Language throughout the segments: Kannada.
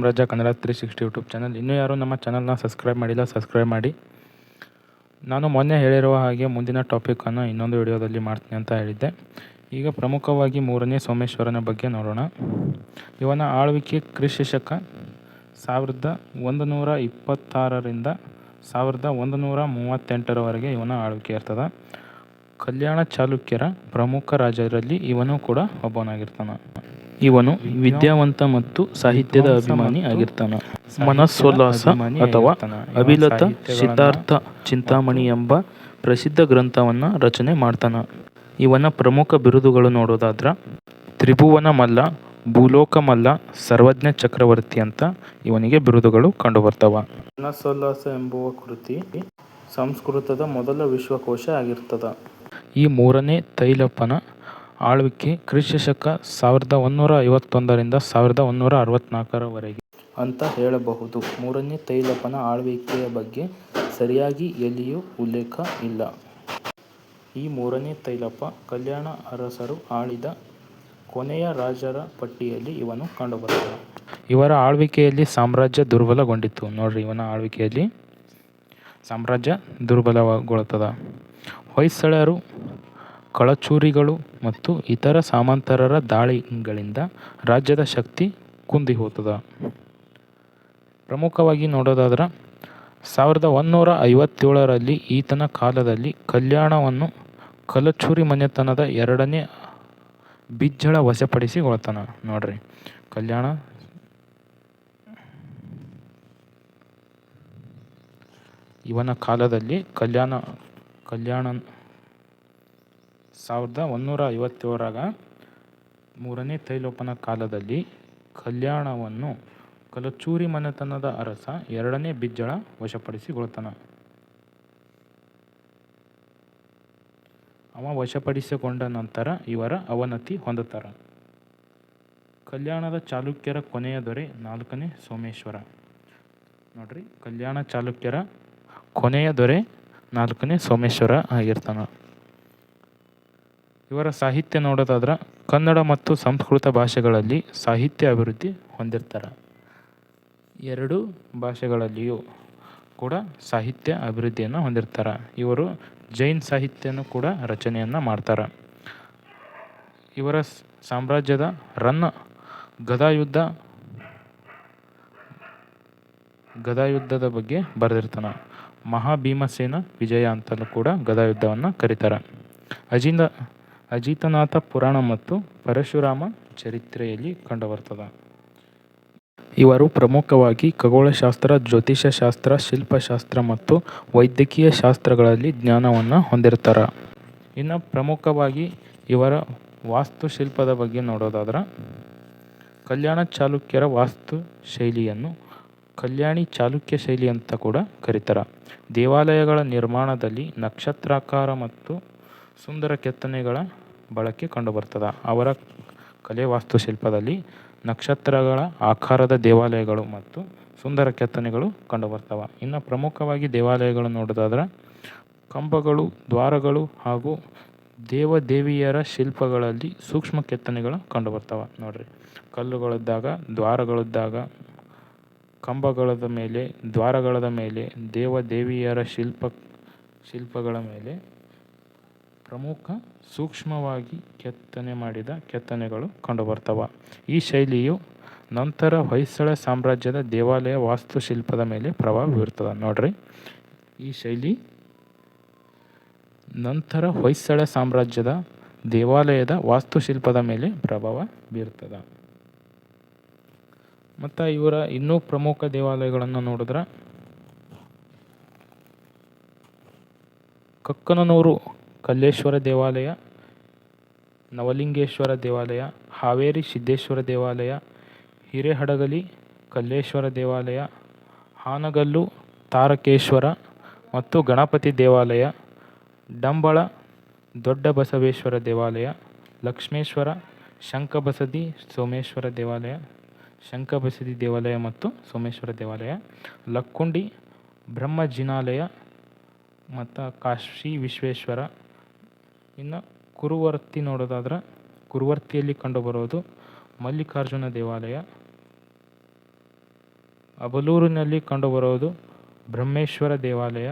ಸಾಮ್ರಾಜ್ಯ ಕನ್ನಡ 360 ಯೂಟ್ಯೂಬ್ ಚಾನಲ್. ಇನ್ನೂ ಯಾರು ನಮ್ಮ ಚಾನಲ್ನ ಸಬ್ಸ್ಕ್ರೈಬ್ ಮಾಡಿಲ್ಲ, ಸಬ್ಸ್ಕ್ರೈಬ್ ಮಾಡಿ. ನಾನು ಮೊನ್ನೆ ಹೇಳಿರುವ ಹಾಗೆ ಮುಂದಿನ ಟಾಪಿಕನ್ನು ಇನ್ನೊಂದು ವಿಡಿಯೋದಲ್ಲಿ ಮಾಡ್ತೀನಿ ಅಂತ ಹೇಳಿದ್ದೆ. ಈಗ ಪ್ರಮುಖವಾಗಿ ಮೂರನೇ ಸೋಮೇಶ್ವರನ ಬಗ್ಗೆ ನೋಡೋಣ. ಇವನ ಆಳ್ವಿಕೆ ಕ್ರಿಶಕ 1126ರಿಂದ 1138ರವರೆಗೆ ಇವನ ಆಳ್ವಿಕೆ ಇರ್ತದೆ. ಕಲ್ಯಾಣ ಚಾಲುಕ್ಯರ ಪ್ರಮುಖ ರಾಜರಲ್ಲಿ ಇವನು ಕೂಡ ಒಬ್ಬನಾಗಿರ್ತಾನೆ. ಇವನು ವಿದ್ಯಾವಂತ ಮತ್ತು ಸಾಹಿತ್ಯದ ಅಭಿಮಾನಿ ಆಗಿರ್ತಾನೆ. ಮನಸ್ಸೋಲ್ಲಾಸ ಅಥವಾ ಅಭಿಲತ ಸಿದ್ಧಾರ್ಥ ಚಿಂತಾಮಣಿ ಎಂಬ ಪ್ರಸಿದ್ಧ ಗ್ರಂಥವನ್ನು ರಚನೆ ಮಾಡ್ತಾನೆ. ಇವನ ಪ್ರಮುಖ ಬಿರುದುಗಳು ನೋಡೋದಾದ್ರೆ ತ್ರಿಭುವನ ಮಲ್ಲ, ಭೂಲೋಕ ಮಲ್ಲ, ಸರ್ವಜ್ಞ ಚಕ್ರವರ್ತಿ ಅಂತ ಇವನಿಗೆ ಬಿರುದುಗಳು ಕಂಡುಬರ್ತಾವ. ಮನಸ್ಸೋಲ್ಲಾಸ ಎಂಬುವ ಕೃತಿ ಸಂಸ್ಕೃತದ ಮೊದಲ ವಿಶ್ವಕೋಶ ಆಗಿರ್ತದ. ಈ ಮೂರನೇ ತೈಲಪನ ಆಳ್ವಿಕೆ ಕ್ರಿಶಕ 1151ರಿಂದ 1164ರವರೆಗೆ ಅಂತ ಹೇಳಬಹುದು. ಮೂರನೇ ತೈಲಪನ ಆಳ್ವಿಕೆಯ ಬಗ್ಗೆ ಸರಿಯಾಗಿ ಎಲ್ಲಿಯೂ ಉಲ್ಲೇಖ ಇಲ್ಲ. ಈ ಮೂರನೇ ತೈಲಪ ಕಲ್ಯಾಣ ಅರಸರು ಆಳಿದ ಕೊನೆಯ ರಾಜರ ಪಟ್ಟಿಯಲ್ಲಿ ಇವನು ಕಂಡುಬರುತ್ತಾನೆ. ಇವರ ಆಳ್ವಿಕೆಯಲ್ಲಿ ಸಾಮ್ರಾಜ್ಯ ದುರ್ಬಲಗೊಂಡಿತು. ನೋಡ್ರಿ, ಇವನ ಆಳ್ವಿಕೆಯಲ್ಲಿ ಸಾಮ್ರಾಜ್ಯ ದುರ್ಬಲಗೊಳ್ಳುತ್ತದೆ. ಹೊಯ್ಸಳರು, ಕಳಚೂರಿಗಳು ಮತ್ತು ಇತರ ಸಾಮಂತರರ ದಾಳಿಗಳಿಂದ ರಾಜ್ಯದ ಶಕ್ತಿ ಕುಂದಿ ಹೋಗ್ತದೆ. ಪ್ರಮುಖವಾಗಿ ನೋಡೋದಾದ್ರೆ 1157ರಲ್ಲಿ ಈತನ ಕಾಲದಲ್ಲಿ ಕಲ್ಯಾಣವನ್ನು ಕಲಚೂರಿ ಮನೆತನದ 2ನೇ ಬಿಜ್ಜಳ ವಶಪಡಿಸಿಕೊಳ್ತಾನೆ. ನೋಡ್ರಿ, ಕಲ್ಯಾಣ ಇವನ ಕಾಲದಲ್ಲಿ ಕಲ್ಯಾಣ 1157ರಾಗ ಮೂರನೇ ತೈಲೋಪನ ಕಾಲದಲ್ಲಿ ಕಲ್ಯಾಣವನ್ನು ಕಲಚೂರಿ ಮನೆತನದ ಅರಸ 2ನೇ ಬಿಜ್ಜಳ ವಶಪಡಿಸಿಕೊಳ್ತಾನೆ. ಅವ ವಶಪಡಿಸಿಕೊಂಡ ನಂತರ ಇವರ ಅವನತಿ ಹೊಂದುತ್ತಾರೆ. ಕಲ್ಯಾಣದ ಚಾಲುಕ್ಯರ ಕೊನೆಯ ದೊರೆ 4ನೇ ಸೋಮೇಶ್ವರ. ನೋಡ್ರಿ, ಕಲ್ಯಾಣ ಚಾಲುಕ್ಯರ ಕೊನೆಯ ದೊರೆ 4ನೇ ಸೋಮೇಶ್ವರ ಆಗಿರ್ತಾನೆ. ಇವರ ಸಾಹಿತ್ಯ ನೋಡೋದಾದ್ರೆ ಕನ್ನಡ ಮತ್ತು ಸಂಸ್ಕೃತ ಭಾಷೆಗಳಲ್ಲಿ ಸಾಹಿತ್ಯ ಅಭಿವೃದ್ಧಿ ಹೊಂದಿರ್ತಾರೆ. 2 ಭಾಷೆಗಳಲ್ಲಿಯೂ ಕೂಡ ಸಾಹಿತ್ಯ ಅಭಿವೃದ್ಧಿಯನ್ನು ಹೊಂದಿರ್ತಾರೆ. ಇವರು ಜೈನ್ ಸಾಹಿತ್ಯನೂ ಕೂಡ ರಚನೆಯನ್ನು ಮಾಡ್ತಾರೆ. ಇವರ ಸಾಮ್ರಾಜ್ಯದ ರನ್ನ ಗದಾಯುದ್ಧದ ಬಗ್ಗೆ ಬರೆದಿರ್ತಾನೆ. ಮಹಾಭೀಮಸೇನ ವಿಜಯ ಅಂತಲೂ ಕೂಡ ಗದಾಯುದ್ಧವನ್ನು ಕರೀತಾರೆ. ಅಜಿತನಾಥ ಪುರಾಣ ಮತ್ತು ಪರಶುರಾಮ ಚರಿತ್ರೆಯಲ್ಲಿ ಕಂಡುಬರ್ತದೆ. ಇವರು ಪ್ರಮುಖವಾಗಿ ಖಗೋಳಶಾಸ್ತ್ರ, ಜ್ಯೋತಿಷ್ಯಶಾಸ್ತ್ರ, ಶಿಲ್ಪಶಾಸ್ತ್ರ ಮತ್ತು ವೈದ್ಯಕೀಯ ಶಾಸ್ತ್ರಗಳಲ್ಲಿ ಜ್ಞಾನವನ್ನು ಹೊಂದಿರ್ತಾರೆ. ಇನ್ನು ಪ್ರಮುಖವಾಗಿ ಇವರ ವಾಸ್ತುಶಿಲ್ಪದ ಬಗ್ಗೆ ನೋಡೋದಾದ್ರೆ ಕಲ್ಯಾಣ ಚಾಲುಕ್ಯರ ವಾಸ್ತು ಶೈಲಿಯನ್ನು ಕಲ್ಯಾಣಿ ಚಾಲುಕ್ಯ ಶೈಲಿ ಅಂತ ಕೂಡ ಕರೀತಾರೆ. ದೇವಾಲಯಗಳ ನಿರ್ಮಾಣದಲ್ಲಿ ನಕ್ಷತ್ರಾಕಾರ ಮತ್ತು ಸುಂದರ ಕೆತ್ತನೆಗಳ ಬಳಕೆ ಕಂಡುಬರ್ತದೆ. ಅವರ ಕಲೆ ವಾಸ್ತುಶಿಲ್ಪದಲ್ಲಿ ನಕ್ಷತ್ರಗಳ ಆಕಾರದ ದೇವಾಲಯಗಳು ಮತ್ತು ಸುಂದರ ಕೆತ್ತನೆಗಳು ಕಂಡುಬರ್ತವೆ. ಇನ್ನು ಪ್ರಮುಖವಾಗಿ ದೇವಾಲಯಗಳು ನೋಡೋದಾದ್ರೆ ಕಂಬಗಳು, ದ್ವಾರಗಳು ಹಾಗೂ ದೇವದೇವಿಯರ ಶಿಲ್ಪಗಳಲ್ಲಿ ಸೂಕ್ಷ್ಮ ಕೆತ್ತನೆಗಳು ಕಂಡುಬರ್ತವೆ. ನೋಡ್ರಿ, ಕಲ್ಲುಗಳಿದ್ದಾಗ, ದ್ವಾರಗಳಿದ್ದಾಗ, ಕಂಬಗಳ ಮೇಲೆ, ದ್ವಾರಗಳ ಮೇಲೆ, ದೇವದೇವಿಯರ ಶಿಲ್ಪಗಳ ಮೇಲೆ ಪ್ರಮುಖ ಸೂಕ್ಷ್ಮವಾಗಿ ಕೆತ್ತನೆ ಮಾಡಿದ ಕೆತ್ತನೆಗಳು ಕಂಡುಬರ್ತವೆ. ಈ ಶೈಲಿಯು ನಂತರ ಹೊಯ್ಸಳ ಸಾಮ್ರಾಜ್ಯದ ದೇವಾಲಯ ವಾಸ್ತುಶಿಲ್ಪದ ಮೇಲೆ ಪ್ರಭಾವ ಬೀರ್ತದೆ. ನೋಡ್ರಿ, ಈ ಶೈಲಿ ನಂತರ ಹೊಯ್ಸಳ ಸಾಮ್ರಾಜ್ಯದ ದೇವಾಲಯದ ವಾಸ್ತುಶಿಲ್ಪದ ಮೇಲೆ ಪ್ರಭಾವ ಬೀರ್ತದೆ. ಮತ್ತು ಇವರ ಇನ್ನೂ ಪ್ರಮುಖ ದೇವಾಲಯಗಳನ್ನು ನೋಡಿದ್ರೆ ಕಕ್ಕನನೂರು ಕಲ್ಲೇಶ್ವರ ದೇವಾಲಯ, ನವಲಿಂಗೇಶ್ವರ ದೇವಾಲಯ, ಹಾವೇರಿ ಸಿದ್ದೇಶ್ವರ ದೇವಾಲಯ, ಹಿರೇಹಡಗಲಿ ಕಲ್ಲೇಶ್ವರ ದೇವಾಲಯ, ಹಾನಗಲ್ಲು ತಾರಕೇಶ್ವರ ಮತ್ತು ಗಣಪತಿ ದೇವಾಲಯ, ಡಂಬಳ ದೊಡ್ಡ ಬಸವೇಶ್ವರ ದೇವಾಲಯ, ಲಕ್ಷ್ಮೇಶ್ವರ ಶಂಖಬಸದಿ ಸೋಮೇಶ್ವರ ದೇವಾಲಯ, ಶಂಖಬಸದಿ ದೇವಾಲಯ ಮತ್ತು ಸೋಮೇಶ್ವರ ದೇವಾಲಯ, ಲಕ್ಕುಂಡಿ ಬ್ರಹ್ಮಜಿನಾಲಯ ಮತ್ತು ಕಾಶಿ ವಿಶ್ವೇಶ್ವರ. ಇನ್ನು ಕುರುವರ್ತಿ ನೋಡೋದಾದ್ರೆ ಕುರುವರ್ತಿಯಲ್ಲಿ ಕಂಡುಬರೋದು ಮಲ್ಲಿಕಾರ್ಜುನ ದೇವಾಲಯ, ಅಬಲೂರಿನಲ್ಲಿ ಕಂಡುಬರುವುದು ಬ್ರಹ್ಮೇಶ್ವರ ದೇವಾಲಯ,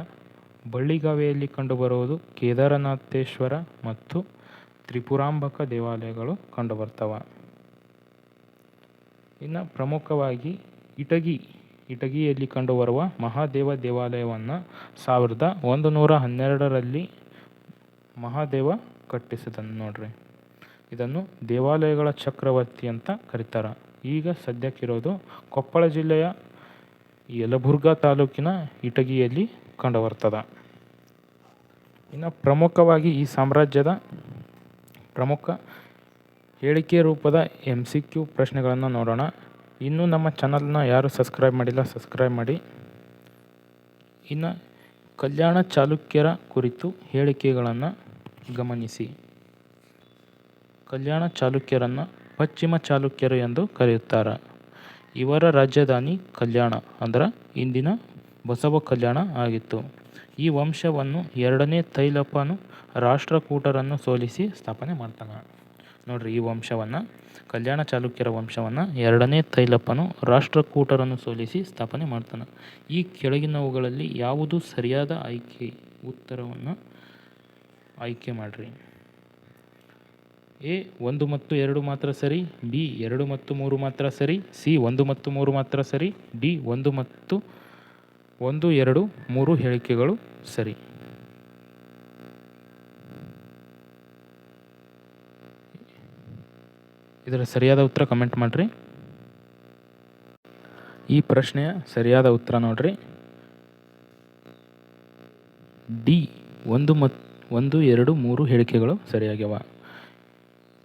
ಬಳ್ಳಿಗಾವೆಯಲ್ಲಿ ಕಂಡುಬರುವುದು ಕೇದಾರನಾಥೇಶ್ವರ ಮತ್ತು ತ್ರಿಪುರಾಂಬಕ ದೇವಾಲಯಗಳು ಕಂಡುಬರ್ತವೆ. ಇನ್ನು ಪ್ರಮುಖವಾಗಿ ಇಟಗಿಯಲ್ಲಿ ಕಂಡುಬರುವ ಮಹಾದೇವ ದೇವಾಲಯವನ್ನು 1112ರಲ್ಲಿ ಮಹಾದೇವ ಕಟ್ಟಿಸಿದನು ನೋಡ್ರಿ. ಇದನ್ನು ದೇವಾಲಯಗಳ ಚಕ್ರವರ್ತಿ ಅಂತ ಕರೀತಾರೆ. ಈಗ ಸದ್ಯಕ್ಕಿರೋದು ಕೊಪ್ಪಳ ಜಿಲ್ಲೆಯ ಯಲಬುರ್ಗಾ ತಾಲೂಕಿನ ಇಟಗಿಯಲ್ಲಿ ಕಂಡುಬರ್ತದೆ. ಇನ್ನು ಪ್ರಮುಖವಾಗಿ ಈ ಸಾಮ್ರಾಜ್ಯದ ಪ್ರಮುಖ ಹೇಳಿಕೆ ರೂಪದ MCQ ಪ್ರಶ್ನೆಗಳನ್ನು ನೋಡೋಣ. ಇನ್ನೂ ನಮ್ಮ ಚಾನಲ್ನ ಯಾರು ಸಬ್ಸ್ಕ್ರೈಬ್ ಮಾಡಿಲ್ಲ ಸಬ್ಸ್ಕ್ರೈಬ್ ಮಾಡಿ. ಇನ್ನು ಕಲ್ಯಾಣ ಚಾಲುಕ್ಯರ ಕುರಿತು ಹೇಳಿಕೆಗಳನ್ನು ಗಮನಿಸಿ. ಕಲ್ಯಾಣ ಚಾಲುಕ್ಯರನ್ನು ಪಶ್ಚಿಮ ಚಾಲುಕ್ಯರು ಎಂದು ಕರೆಯುತ್ತಾರೆ. ಇವರ ರಾಜಧಾನಿ ಕಲ್ಯಾಣ ಅಂದರೆ ಇಂದಿನ ಬಸವ ಕಲ್ಯಾಣ ಆಗಿತ್ತು. ಈ ವಂಶವನ್ನು 2ನೇ ತೈಲಪನು ರಾಷ್ಟ್ರಕೂಟರನ್ನು ಸೋಲಿಸಿ ಸ್ಥಾಪನೆ ಮಾಡ್ತಾನೆ. ನೋಡ್ರಿ, ಈ ವಂಶವನ್ನು ಕಲ್ಯಾಣ ಚಾಲುಕ್ಯರ ವಂಶವನ್ನು 2ನೇ ತೈಲಪನು ರಾಷ್ಟ್ರಕೂಟರನ್ನು ಸೋಲಿಸಿ ಸ್ಥಾಪನೆ ಮಾಡ್ತಾನೆ. ಈ ಕೆಳಗಿನವುಗಳಲ್ಲಿ ಯಾವುದು ಸರಿಯಾದ ಉತ್ತರವನ್ನು ಆಯ್ಕೆ ಮಾಡ್ರಿ. A 1 ಮತ್ತು 2 ಮಾತ್ರ ಸರಿ, B 2 ಮತ್ತು 3 ಮಾತ್ರ ಸರಿ, C 1 ಮತ್ತು 3 ಮಾತ್ರ ಸರಿ, D 1 ಮತ್ತು 1, 2, 3 ಹೇಳಿಕೆಗಳು ಸರಿ. ಇದರ ಸರಿಯಾದ ಉತ್ತರ ಕಮೆಂಟ್ ಮಾಡ್ರಿ. ಈ ಪ್ರಶ್ನೆಯ ಸರಿಯಾದ ಉತ್ತರ ನೋಡ್ರಿ, D 1, 2, 3 ಹೇಳಿಕೆಗಳು ಸರಿಯಾಗ್ಯವ.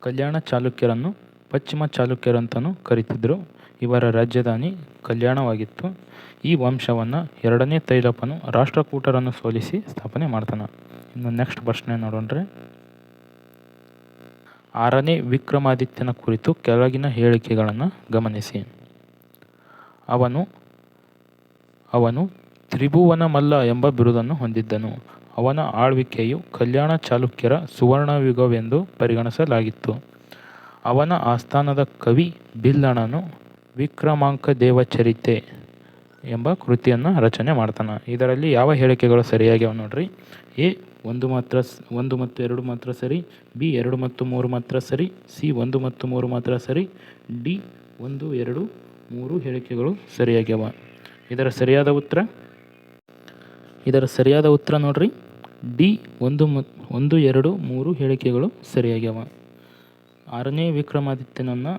ಕಲ್ಯಾಣ ಚಾಲುಕ್ಯರನ್ನು ಪಶ್ಚಿಮ ಚಾಲುಕ್ಯರು ಅಂತಲೂ ಕರೀತಿದ್ರು. ಇವರ ರಾಜಧಾನಿ ಕಲ್ಯಾಣವಾಗಿತ್ತು. ಈ ವಂಶವನ್ನು 2ನೇ ತೈಲಪನು ರಾಷ್ಟ್ರಕೂಟರನ್ನು ಸೋಲಿಸಿ ಸ್ಥಾಪನೆ ಮಾಡ್ತಾನೆ. ಇನ್ನು ನೆಕ್ಸ್ಟ್ ಪ್ರಶ್ನೆ ನೋಡೋಣ್ರಿ. 6ನೇ ವಿಕ್ರಮಾದಿತ್ಯನ ಕುರಿತು ಕೆಳಗಿನ ಹೇಳಿಕೆಗಳನ್ನು ಗಮನಿಸಿ. ಅವನು ತ್ರಿಭುವನ ಮಲ್ಲ ಎಂಬ ಬಿರುದನ್ನು ಹೊಂದಿದ್ದನು. ಅವನ ಆಳ್ವಿಕೆಯು ಕಲ್ಯಾಣ ಚಾಲುಕ್ಯರ ಸುವರ್ಣಯುಗವೆಂದು ಪರಿಗಣಿಸಲಾಗಿತ್ತು. ಅವನ ಆಸ್ಥಾನದ ಕವಿ ಬಿಲ್ಲಣನು ವಿಕ್ರಮಾಂಕ ದೇವಚರಿತೆ ಎಂಬ ಕೃತಿಯನ್ನು ರಚನೆ ಮಾಡ್ತಾನೆ. ಇದರಲ್ಲಿ ಯಾವ ಹೇಳಿಕೆಗಳು ಸರಿಯಾಗ್ಯಾವ ನೋಡ್ರಿ. A 1 ಮತ್ತು 2 ಮಾತ್ರ ಸರಿ, B 2 ಮತ್ತು 3 ಮಾತ್ರ ಸರಿ, C 1 ಮತ್ತು 3 ಮಾತ್ರ ಸರಿ, D 1, 2, 3 ಹೇಳಿಕೆಗಳು ಸರಿಯಾಗ್ಯಾವ. ಇದರ ಸರಿಯಾದ ಉತ್ತರ ನೋಡ್ರಿ, D 1, 2, 3 ಹೇಳಿಕೆಗಳು ಸರಿಯಾಗ್ಯಾವ. 6ನೇ ವಿಕ್ರಮಾದಿತ್ಯನನ್ನು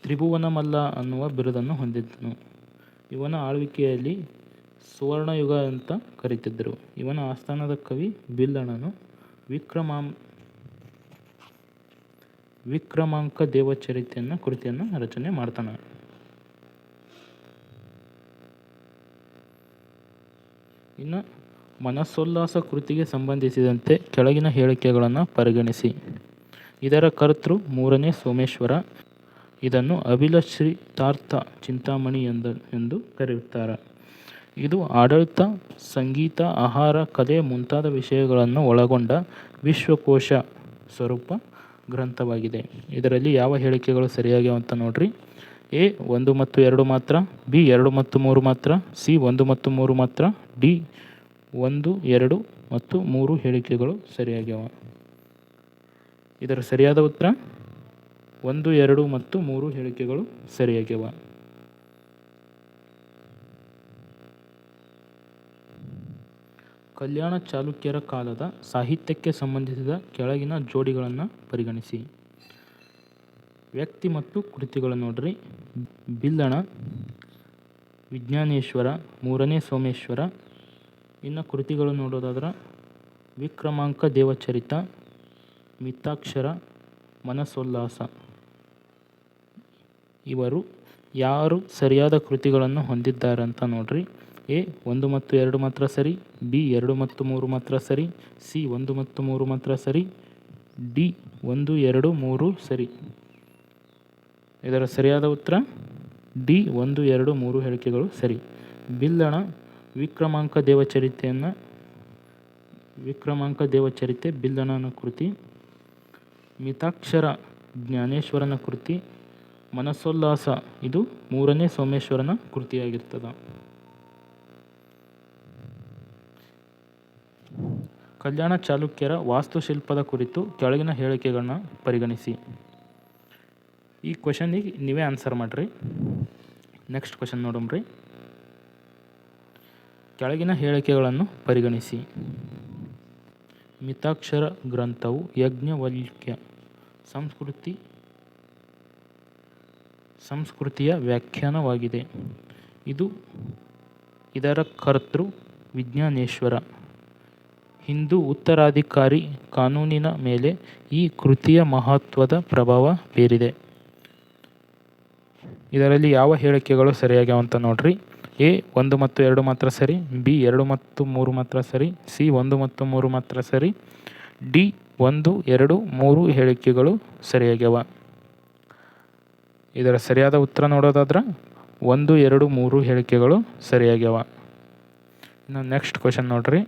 ತ್ರಿಭುವನ ಮಲ್ಲ ಅನ್ನುವ ಬಿರುದನ್ನು ಹೊಂದಿದ್ದನು. ಇವನ ಆಳ್ವಿಕೆಯಲ್ಲಿ ಸುವರ್ಣಯುಗ ಅಂತ ಕರೀತಿದ್ದರು. ಇವನ ಆಸ್ಥಾನದ ಕವಿ ಬಿಲ್ಲಣನು ವಿಕ್ರಮಾಂಕ ದೇವಚರಿತೆಯನ್ನು ಕೃತಿಯನ್ನು ರಚನೆ ಮಾಡ್ತಾನೆ. ಇನ್ನು ಮನಸೋಲ್ಲಾಸ ಕೃತಿಗೆ ಸಂಬಂಧಿಸಿದಂತೆ ಕೆಳಗಿನ ಹೇಳಿಕೆಗಳನ್ನು ಪರಿಗಣಿಸಿ. ಇದರ ಕರ್ತೃ 3ನೇ ಸೋಮೇಶ್ವರ. ಇದನ್ನು ಅಭಿಲಷಿತಾರ್ಥ ಚಿಂತಾಮಣಿ ಎಂದು ಕರೆಯುತ್ತಾರೆ. ಇದು ಆಡಳಿತ, ಸಂಗೀತ, ಆಹಾರ, ಕಲೆ ಮುಂತಾದ ವಿಷಯಗಳನ್ನು ಒಳಗೊಂಡ ವಿಶ್ವಕೋಶ ಸ್ವರೂಪ ಗ್ರಂಥವಾಗಿದೆ. ಇದರಲ್ಲಿ ಯಾವ ಹೇಳಿಕೆಗಳು ಸರಿಯಾಗ್ಯಾವ ಅಂತ ನೋಡ್ರಿ. A 1 ಮತ್ತು 2 ಮಾತ್ರ, B 2 ಮತ್ತು 3 ಮಾತ್ರ, C 1 ಮತ್ತು 3 ಮಾತ್ರ, D 1, 2 ಮತ್ತು 3 ಹೇಳಿಕೆಗಳು ಸರಿಯಾಗ್ಯಾವ. ಇದರ ಸರಿಯಾದ ಉತ್ತರ 1, 2 ಮತ್ತು 3 ಹೇಳಿಕೆಗಳು ಸರಿಯಾಗ್ಯಾವ. ಕಲ್ಯಾಣ ಚಾಲುಕ್ಯರ ಕಾಲದ ಸಾಹಿತ್ಯಕ್ಕೆ ಸಂಬಂಧಿಸಿದ ಕೆಳಗಿನ ಜೋಡಿಗಳನ್ನು ಪರಿಗಣಿಸಿ. ವ್ಯಕ್ತಿ ಮತ್ತು ಕೃತಿಗಳು ನೋಡ್ರಿ. ಬಿಲ್ಲಣ, ವಿಜ್ಞಾನೇಶ್ವರ, 3ನೇ ಸೋಮೇಶ್ವರ. ಇನ್ನು ಕೃತಿಗಳು ನೋಡೋದಾದ್ರೆ ವಿಕ್ರಮಾಂಕ ದೇವಚರಿತ, ಮಿತಾಕ್ಷರ, ಮನಸೋಲ್ಲಾಸ. ಇವರು ಯಾರು ಸರಿಯಾದ ಕೃತಿಗಳನ್ನು ಹೊಂದಿದ್ದಾರೆ ಅಂತ ನೋಡ್ರಿ. A 1 ಮತ್ತು 2 ಮಾತ್ರ ಸರಿ, B 2 ಮತ್ತು 3 ಮಾತ್ರ ಸರಿ, C 1 ಮತ್ತು 3 ಮಾತ್ರ ಸರಿ, D 1, 2, 3 ಸರಿ. ಇದರ ಸರಿಯಾದ ಉತ್ತರ D 1, 2, 3 ಹೇಳಿಕೆಗಳು ಸರಿ. ಬಿಲ್ಲಣ ವಿಕ್ರಮಾಂಕ ದೇವಚರಿತೆ ಬಿಲ್ಲಣನ ಕೃತಿ. ಮಿತಾಕ್ಷರ ಜ್ಞಾನೇಶ್ವರನ ಕೃತಿ. ಮನಸೋಲ್ಲಾಸ ಇದು 3ನೇ ಸೋಮೇಶ್ವರನ ಕೃತಿಯಾಗಿರ್ತದೆ. ಕಲ್ಯಾಣ ಚಾಲುಕ್ಯರ ವಾಸ್ತುಶಿಲ್ಪದ ಕುರಿತು ಕೆಳಗಿನ ಹೇಳಿಕೆಗಳನ್ನ ಪರಿಗಣಿಸಿ. ಈ ಕ್ವಶನಿಗೆ ನೀವೇ ಆನ್ಸರ್ ಮಾಡಿರಿ. ನೆಕ್ಸ್ಟ್ ಕ್ವಶನ್ ನೋಡಮ್ರಿ. ಕೆಳಗಿನ ಹೇಳಿಕೆಗಳನ್ನು ಪರಿಗಣಿಸಿ. ಮಿತಾಕ್ಷರ ಗ್ರಂಥವು ಯಾಜ್ಞವಲ್ಕ್ಯ ಸಂಸ್ಕೃತಿಯ ವ್ಯಾಖ್ಯಾನವಾಗಿದೆ. ಇದರ ಕರ್ತೃ ವಿಜ್ಞಾನೇಶ್ವರ. ಹಿಂದೂ ಉತ್ತರಾಧಿಕಾರಿ ಕಾನೂನಿನ ಮೇಲೆ ಈ ಕೃತಿಯ ಮಹತ್ವದ ಪ್ರಭಾವ ಬೀರಿದೆ. ಇದರಲ್ಲಿ ಯಾವ ಹೇಳಿಕೆಗಳು ಸರಿಯಾಗ್ಯಾವ ಅಂತ ನೋಡ್ರಿ. ಎ 1 ಮತ್ತು 2 ಮಾತ್ರ ಸರಿ, ಬಿ 2 ಮತ್ತು 3 ಮಾತ್ರ ಸರಿ, ಸಿ 1 ಮತ್ತು 3 ಮಾತ್ರ ಸರಿ, ಡಿ 1, 2, 3 ಹೇಳಿಕೆಗಳು ಸರಿಯಾಗ್ಯಾವ. ಇದರ ಸರಿಯಾದ ಉತ್ತರ ನೋಡೋದಾದ್ರೆ 1, 2, 3 ಹೇಳಿಕೆಗಳು ಸರಿಯಾಗ್ಯಾವ. ಇನ್ನು ನೆಕ್ಸ್ಟ್ ಕ್ವಶನ್ ನೋಡ್ರಿ.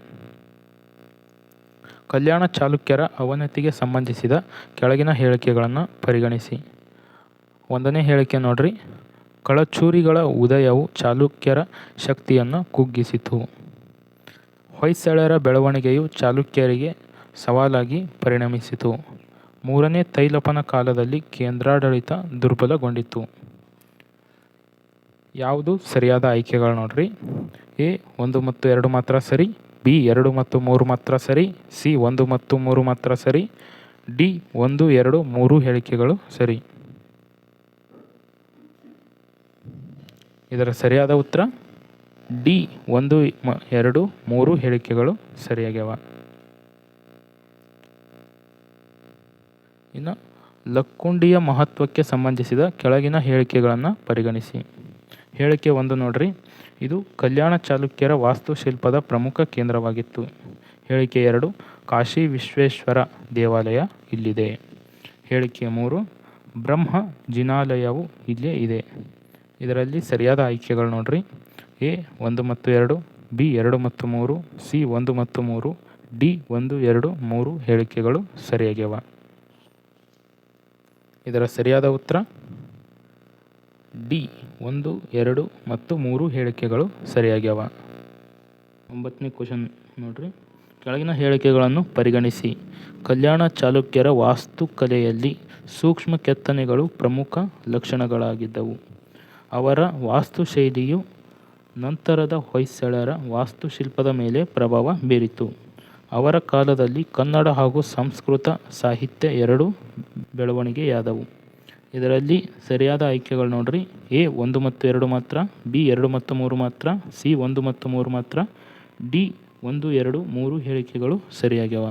ಕಲ್ಯಾಣ ಚಾಲುಕ್ಯರ ಅವನತಿಗೆ ಸಂಬಂಧಿಸಿದ ಕೆಳಗಿನ ಹೇಳಿಕೆಗಳನ್ನು ಪರಿಗಣಿಸಿ. 1ನೇ ಹೇಳಿಕೆ ನೋಡ್ರಿ. ಕಳಚೂರಿಗಳ ಉದಯವು ಚಾಲುಕ್ಯರ ಶಕ್ತಿಯನ್ನು ಕುಗ್ಗಿಸಿತು. ಹೊಯ್ಸಳರ ಬೆಳವಣಿಗೆಯು ಚಾಲುಕ್ಯರಿಗೆ ಸವಾಲಾಗಿ ಪರಿಣಮಿಸಿತು. 3ನೇ ತೈಲಪನ ಕಾಲದಲ್ಲಿ ಕೇಂದ್ರಾಡಳಿತ ದುರ್ಬಲಗೊಂಡಿತು. ಯಾವುದು ಸರಿಯಾದ ಆಯ್ಕೆಗಳು ನೋಡ್ರಿ. ಎ 1 ಮತ್ತು 2 ಮಾತ್ರ ಸರಿ, ಬಿ 2 ಮತ್ತು 3 ಮಾತ್ರ ಸರಿ, ಸಿ 1 ಮತ್ತು 3 ಮಾತ್ರ ಸರಿ, ಡಿ 1, 2, 3 ಹೇಳಿಕೆಗಳು ಸರಿ. ಇದರ ಸರಿಯಾದ ಉತ್ತರ ಡಿ 1, 2, 3 ಹೇಳಿಕೆಗಳು ಸರಿಯಾಗ್ಯಾವ. ಇನ್ನು ಲಕ್ಕುಂಡಿಯ ಮಹತ್ವಕ್ಕೆ ಸಂಬಂಧಿಸಿದ ಕೆಳಗಿನ ಹೇಳಿಕೆಗಳನ್ನು ಪರಿಗಣಿಸಿ. ಹೇಳಿಕೆ 1 ನೋಡ್ರಿ. ಇದು ಕಲ್ಯಾಣ ಚಾಲುಕ್ಯರ ವಾಸ್ತುಶಿಲ್ಪದ ಪ್ರಮುಖ ಕೇಂದ್ರವಾಗಿತ್ತು. ಹೇಳಿಕೆ 2, ಕಾಶಿ ವಿಶ್ವೇಶ್ವರ ದೇವಾಲಯ ಇಲ್ಲಿದೆ. ಹೇಳಿಕೆ 3, ಬ್ರಹ್ಮ ಜಿನಾಲಯವು ಇಲ್ಲೇ ಇದೆ. ಇದರಲ್ಲಿ ಸರಿಯಾದ ಆಯ್ಕೆಗಳು ನೋಡ್ರಿ. ಎ 1 ಮತ್ತು 2, ಬಿ 2 ಮತ್ತು 3, ಸಿ 1 ಮತ್ತು 3, ಡಿ 1, 2, 3 ಹೇಳಿಕೆಗಳು ಸರಿಯಾಗ್ಯಾವ. ಇದರ ಸರಿಯಾದ ಉತ್ತರ ಡಿ 1, 2 ಮತ್ತು 3 ಹೇಳಿಕೆಗಳು ಸರಿಯಾಗ್ಯಾವ. 9ನೇ ಕ್ವಶನ್ ನೋಡ್ರಿ. ಕೆಳಗಿನ ಹೇಳಿಕೆಗಳನ್ನು ಪರಿಗಣಿಸಿ. ಕಲ್ಯಾಣ ಚಾಲುಕ್ಯರ ವಾಸ್ತುಕಲೆಯಲ್ಲಿ ಸೂಕ್ಷ್ಮ ಕೆತ್ತನೆಗಳು ಪ್ರಮುಖ ಲಕ್ಷಣಗಳಾಗಿದ್ದವು. ಅವರ ವಾಸ್ತುಶೈಲಿಯು ನಂತರದ ಹೊಯ್ಸಳರ ವಾಸ್ತುಶಿಲ್ಪದ ಮೇಲೆ ಪ್ರಭಾವ ಬೀರಿತು. ಅವರ ಕಾಲದಲ್ಲಿ ಕನ್ನಡ ಹಾಗೂ ಸಂಸ್ಕೃತ ಸಾಹಿತ್ಯ ಎರಡೂ ಬೆಳವಣಿಗೆಯಾದವು. ಇದರಲ್ಲಿ ಸರಿಯಾದ ಆಯ್ಕೆಗಳು ನೋಡ್ರಿ. ಎ 1 ಮತ್ತು 2 ಮಾತ್ರ, ಬಿ 2 ಮತ್ತು 3 ಮಾತ್ರ, ಸಿ 1 ಮತ್ತು 3 ಮಾತ್ರ, ಡಿ 1, 2, 3 ಹೇಳಿಕೆಗಳು ಸರಿಯಾಗ್ಯಾವ.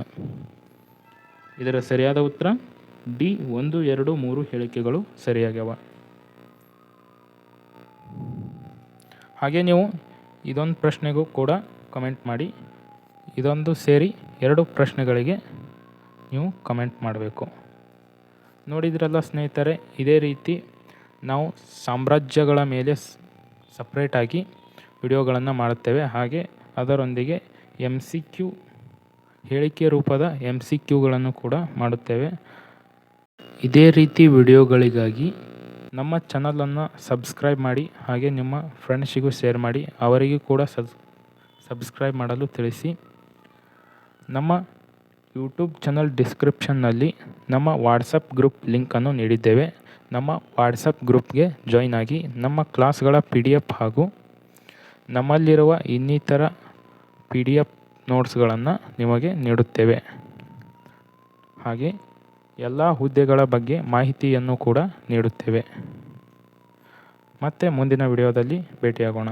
ಇದರ ಸರಿಯಾದ ಉತ್ತರ ಡಿ 1, 2, 3 ಹೇಳಿಕೆಗಳು ಸರಿಯಾಗ್ಯಾವ. ಹಾಗೆ ನೀವು ಇದೊಂದು ಪ್ರಶ್ನೆಗೂ ಕೂಡ ಕಮೆಂಟ್ ಮಾಡಿ. ಇದೊಂದು ಸೇರಿ 2 ಪ್ರಶ್ನೆಗಳಿಗೆ ನೀವು ಕಮೆಂಟ್ ಮಾಡಬೇಕು. ನೋಡಿದ್ರಲ್ಲ ಸ್ನೇಹಿತರೆ, ಇದೇ ರೀತಿ ನಾವು ಸಾಮ್ರಾಜ್ಯಗಳ ಮೇಲೆ ಸಪ್ರೇಟಾಗಿ ವಿಡಿಯೋಗಳನ್ನು ಮಾಡುತ್ತೇವೆ. ಹಾಗೆ ಅದರೊಂದಿಗೆ MCQ ಹೇಳಿಕೆ ರೂಪದ MCQಗಳನ್ನು ಕೂಡ ಮಾಡುತ್ತೇವೆ. ಇದೇ ರೀತಿ ವಿಡಿಯೋಗಳಿಗಾಗಿ ನಮ್ಮ ಚಾನಲನ್ನು ಸಬ್ಸ್ಕ್ರೈಬ್ ಮಾಡಿ. ಹಾಗೆ ನಿಮ್ಮ ಫ್ರೆಂಡ್ಸಿಗೂ ಶೇರ್ ಮಾಡಿ, ಅವರಿಗೂ ಕೂಡ ಸಬ್ಸ್ಕ್ರೈಬ್ ಮಾಡಲು ತಿಳಿಸಿ. ನಮ್ಮ ಯೂಟ್ಯೂಬ್ ಚಾನಲ್ ಡಿಸ್ಕ್ರಿಪ್ಷನ್ನಲ್ಲಿ ನಮ್ಮ ವಾಟ್ಸಪ್ ಗ್ರೂಪ್ ಲಿಂಕನ್ನು ನೀಡಿದ್ದೇವೆ. ನಮ್ಮ ವಾಟ್ಸಪ್ ಗ್ರೂಪ್ಗೆ ಜಾಯ್ನ್ ಆಗಿ ನಮ್ಮ ಕ್ಲಾಸ್ಗಳ PDF ಹಾಗೂ ನಮ್ಮಲ್ಲಿರುವ ಇನ್ನಿತರ PDF ನೋಟ್ಸ್ಗಳನ್ನು ನಿಮಗೆ ನೀಡುತ್ತೇವೆ. ಹಾಗೆ ಎಲ್ಲ ಹುದ್ದೆಗಳ ಬಗ್ಗೆ ಮಾಹಿತಿಯನ್ನು ಕೂಡ ನೀಡುತ್ತೇವೆ. ಮತ್ತೆ ಮುಂದಿನ ವಿಡಿಯೋದಲ್ಲಿ ಭೇಟಿಯಾಗೋಣ.